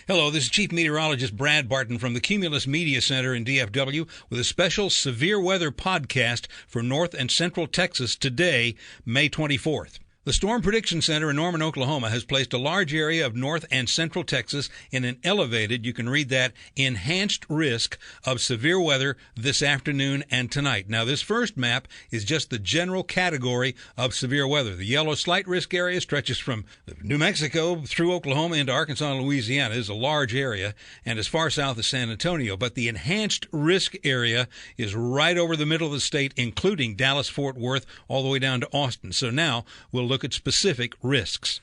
Hello, this is Chief Meteorologist Brad Barton from the Cumulus Media Center in DFW with a special severe weather podcast for North and Central Texas today, May 24th. The Storm Prediction Center in Norman, Oklahoma has placed a large area of North and Central Texas in an elevated, you can read that, enhanced risk of severe weather this afternoon and tonight. Now, this first map is just the general category of severe weather. The yellow slight risk area stretches from New Mexico through Oklahoma into Arkansas and Louisiana. It is a large area and as far south as San Antonio. But the enhanced risk area is right over the middle of the state, including Dallas-Fort Worth all the way down to Austin. So now we'll look at specific risks.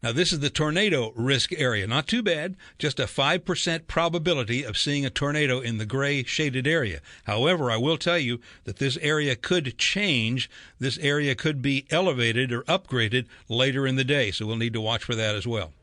Now, this is the tornado risk area. Not too bad, just a 5% probability of seeing a tornado in the gray shaded area. However, I will tell you that this area could change. This area could be elevated or upgraded later in the day, so we'll need to watch for that as well.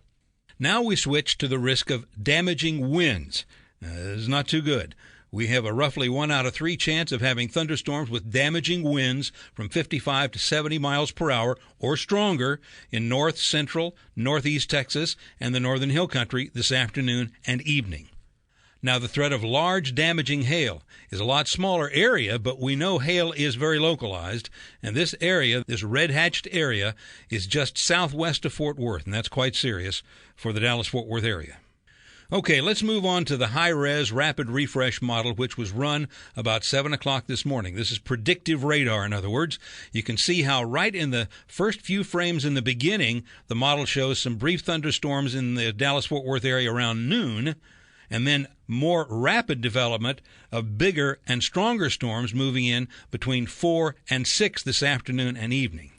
Now we switch to the risk of damaging winds. This is not too good. We have a roughly 1 out of 3 chance of having thunderstorms with damaging winds from 55 to 70 miles per hour or stronger in north, central, northeast Texas, and the northern hill country this afternoon and evening. Now, the threat of large damaging hail is a lot smaller area, but we know hail is very localized, and this area, this red-hatched area, is just southwest of Fort Worth, and that's quite serious for the Dallas-Fort Worth area. Okay, let's move on to the high-res rapid refresh model, which was run about 7 o'clock this morning. This is predictive radar, in other words. You can see how right in the first few frames in the beginning, the model shows some brief thunderstorms in the Dallas-Fort Worth area around noon, and then more rapid development of bigger and stronger storms moving in between 4 and 6 this afternoon and evening.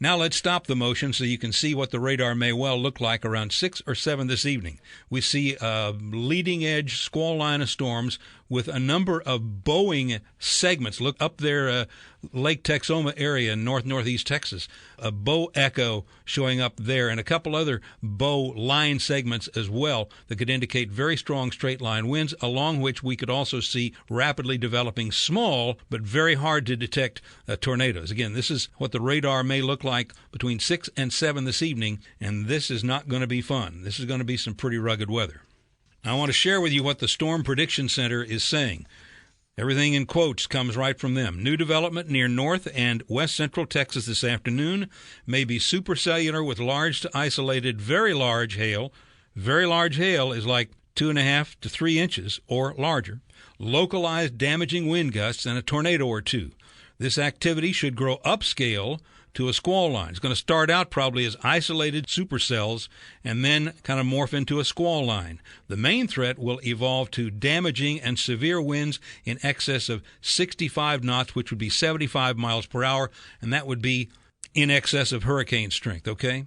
Now let's stop the motion so you can see what the radar may well look like around 6 or 7 this evening. We see a leading-edge squall line of storms with a number of bowing segments. Look up there, Lake Texoma area in northeast Texas. A bow echo showing up there and a couple other bow line segments as well that could indicate very strong straight-line winds, along which we could also see rapidly developing small but very hard to detect tornadoes. Again, this is what the radar may look like between 6 and 7 this evening, and this is not going to be fun. This is going to be some pretty rugged weather. I want to share with you what the Storm Prediction Center is saying. Everything in quotes comes right from them. New development near north and west central Texas this afternoon may be supercellular with large to isolated very large hail. Very large hail is like 2.5 to 3 inches or larger. Localized damaging wind gusts and a tornado or two. This activity should grow upscale to a squall line. It's going to start out probably as isolated supercells and then kind of morph into a squall line. The main threat will evolve to damaging and severe winds in excess of 65 knots, which would be 75 miles per hour, and that would be in excess of hurricane strength, okay?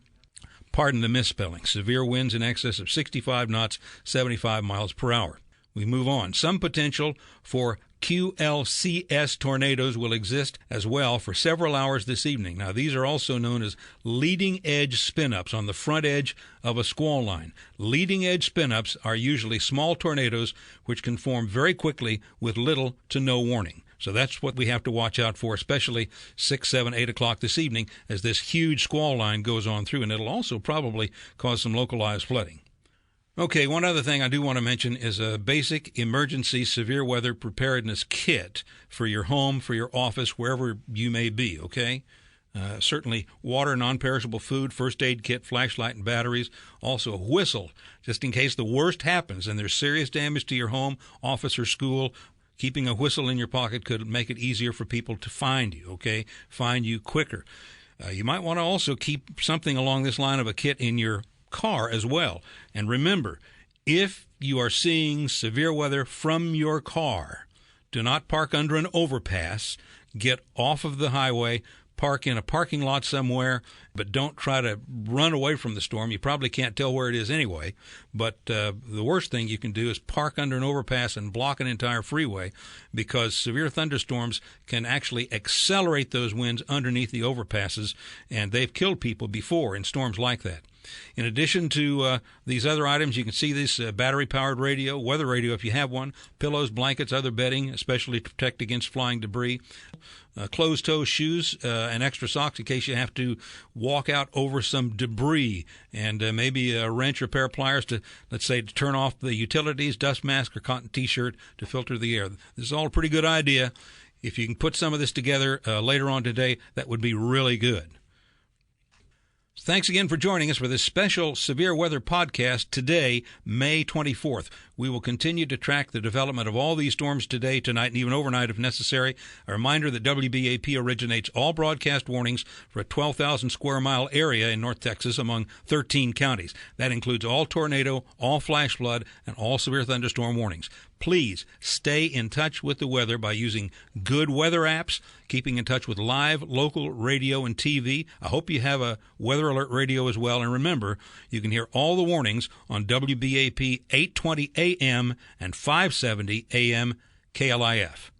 Pardon the misspelling. Severe winds in excess of 65 knots, 75 miles per hour. We move on. Some potential for QLCS tornadoes will exist as well for several hours this evening. Now, these are also known as leading-edge spin-ups on the front edge of a squall line. Leading-edge spin-ups are usually small tornadoes which can form very quickly with little to no warning. So that's what we have to watch out for, especially 6, 7, 8 o'clock this evening as this huge squall line goes on through, and it'll also probably cause some localized flooding. Okay, one other thing I do want to mention is a basic emergency severe weather preparedness kit for your home, for your office, wherever you may be, okay? Certainly water, non-perishable food, first aid kit, flashlight and batteries, also a whistle, just in case the worst happens and there's serious damage to your home, office, or school. Keeping a whistle in your pocket could make it easier for people to find you, okay? Find you quicker. You might want to also keep something along this line of a kit in your car as well. And remember, if you are seeing severe weather from your car, do not park under an overpass. Get off of the highway, park in a parking lot somewhere, but don't try to run away from the storm. You probably can't tell where it is anyway. But the worst thing you can do is park under an overpass and block an entire freeway, because severe thunderstorms can actually accelerate those winds underneath the overpasses, and they've killed people before in storms like that. In addition to these other items, you can see this battery-powered radio, weather radio if you have one, pillows, blankets, other bedding, especially to protect against flying debris, closed-toe shoes, and extra socks in case you have to walk out over some debris, and maybe a wrench or pair of pliers to, let's say, to turn off the utilities, dust mask, or cotton T-shirt to filter the air. This is all a pretty good idea. If you can put some of this together later on today, that would be really good. Thanks again for joining us for this special Severe Weather podcast today, May 24th. We will continue to track the development of all these storms today, tonight, and even overnight if necessary. A reminder that WBAP originates all broadcast warnings for a 12,000 square mile area in North Texas among 13 counties. That includes all tornado, all flash flood, and all severe thunderstorm warnings. Please stay in touch with the weather by using good weather apps, keeping in touch with live local radio and TV. I hope you have a weather alert radio as well. And remember, you can hear all the warnings on WBAP 820 AM and 570 AM KLIF.